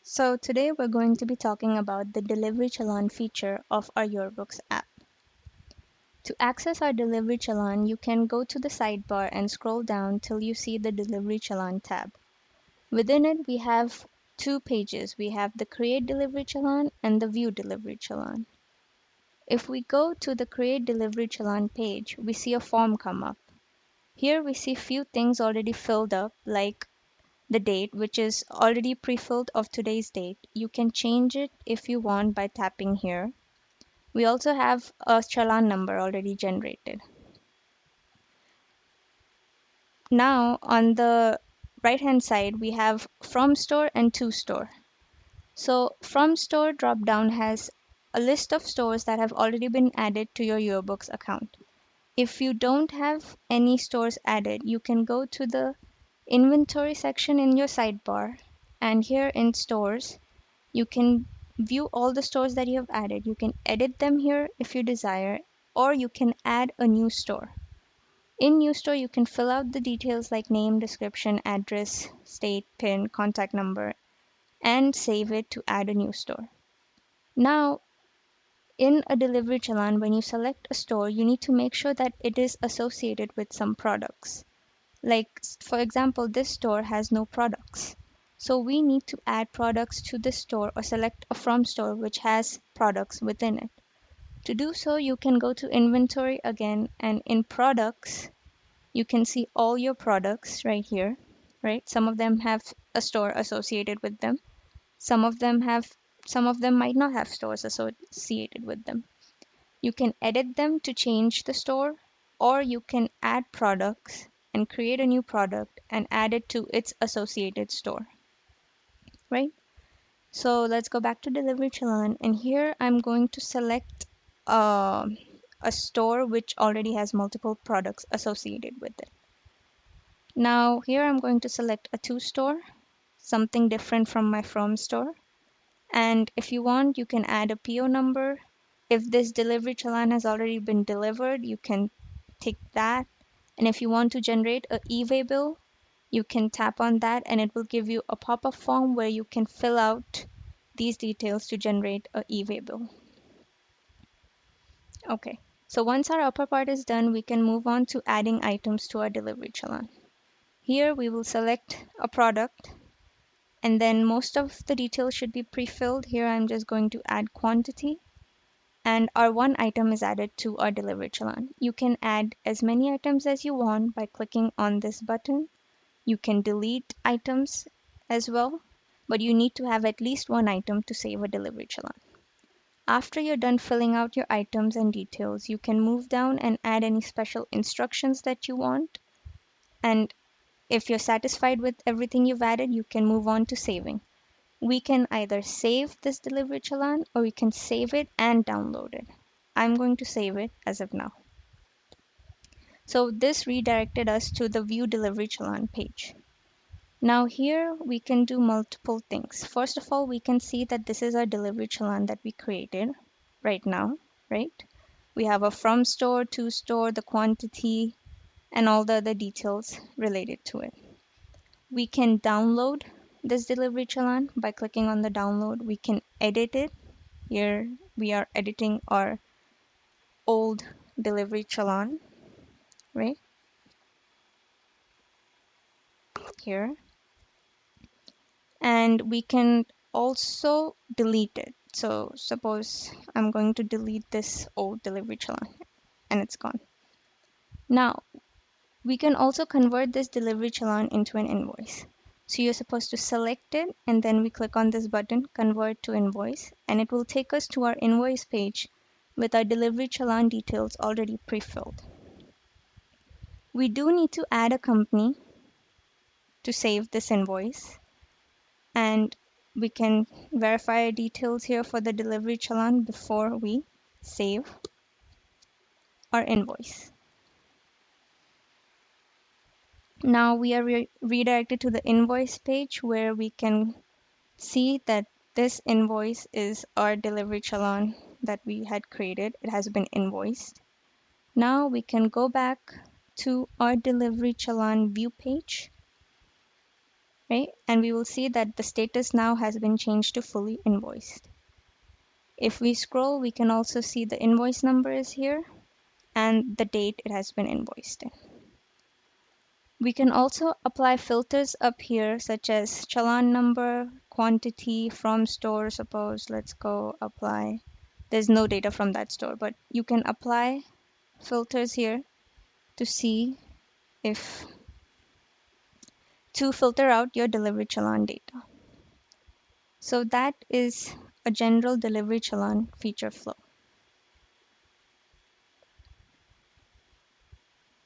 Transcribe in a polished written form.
So today we're going to be talking about the delivery challan feature of our Yearbooks app. To access our delivery challan, you can go to the sidebar and scroll down till you see the delivery challan tab. Within it, we have two pages. We have the create delivery challan and the view delivery challan. If we go to the create delivery challan page, we see a form come up. Here we see few things already filled up, like the date, which is already pre-filled of today's date. You can change it if you want by tapping here. We also have a Challan number already generated. Now on the right hand side, we have from store and to store. So from store drop down has a list of stores that have already been added to your Yearbooks account. If you don't have any stores added, you can go to the inventory section in your sidebar, and here in stores you can view all the stores that you have added. You can edit them here if you desire, or you can add a new store. In new store, you can fill out the details like name, description, address, state, PIN, contact number, and save it to add a new store. Now, in a delivery challan, when you select a store, you need to make sure that it is associated with some products. Like, for example, this store has no products. So we need to add products to this store or select a from store which has products within it. To do so, you can go to inventory again, and in products, you can see all your products right here, right? Some of them have a store associated with them. Some of them have, some of them might not have stores associated with them. You can edit them to change the store, or you can add products and create a new product and add it to its associated store, right? So let's go back to delivery challan, and here I'm going to select uh, a store which already has multiple products associated with it. Now here I'm going to select a to store, something different from my from store. And if you want, you can add a PO number. If this delivery challan has already been delivered, you can tick that. And if you want to generate a e-way bill, you can tap on that and it will give you a pop-up form where you can fill out these details to generate a e-way bill. Okay, so once our upper part is done, we can move on to adding items to our delivery challan. Here we will select a product, and then most of the details should be pre-filled. Here I'm just going to add quantity, and our one item is added to our delivery challan. You can add as many items as you want by clicking on this button. You can delete items as well, but you need to have at least one item to save a delivery challan. After you're done filling out your items and details, you can move down and add any special instructions that you want. And if you're satisfied with everything you've added, you can move on to saving. We can either save this delivery challan or we can save it and download it. I'm going to save it as of now. So this redirected us to the view delivery challan page. Now here we can do multiple things. First of all, we can see that this is our delivery challan that we created right now, right? We have a from store, to store, the quantity, and all the other details related to it. We can download this delivery challan by clicking on the download. We can edit it. Here we are editing our old delivery challan, right? Here. And we can also delete it. So suppose I'm going to delete this old delivery challan and it's gone. Now we can also convert this delivery challan into an invoice. So you're supposed to select it and then we click on this button, convert to invoice, and it will take us to our invoice page with our delivery challan details already pre-filled. We do need to add a company to save this invoice, and we can verify our details here for the delivery challan before we save our invoice. Now we are redirected to the invoice page where we can see that this invoice is our delivery challan that we had created. It has been invoiced. Now we can go back to our delivery challan view page, right? And we will see that the status now has been changed to fully invoiced. If we scroll, we can also see the invoice number is here and the date it has been invoiced in. We can also apply filters up here, such as challan number, quantity, from store. Suppose let's go apply. There's no data from that store, but you can apply filters here to see if to filter out your delivery challan data. So that is a general delivery challan feature flow.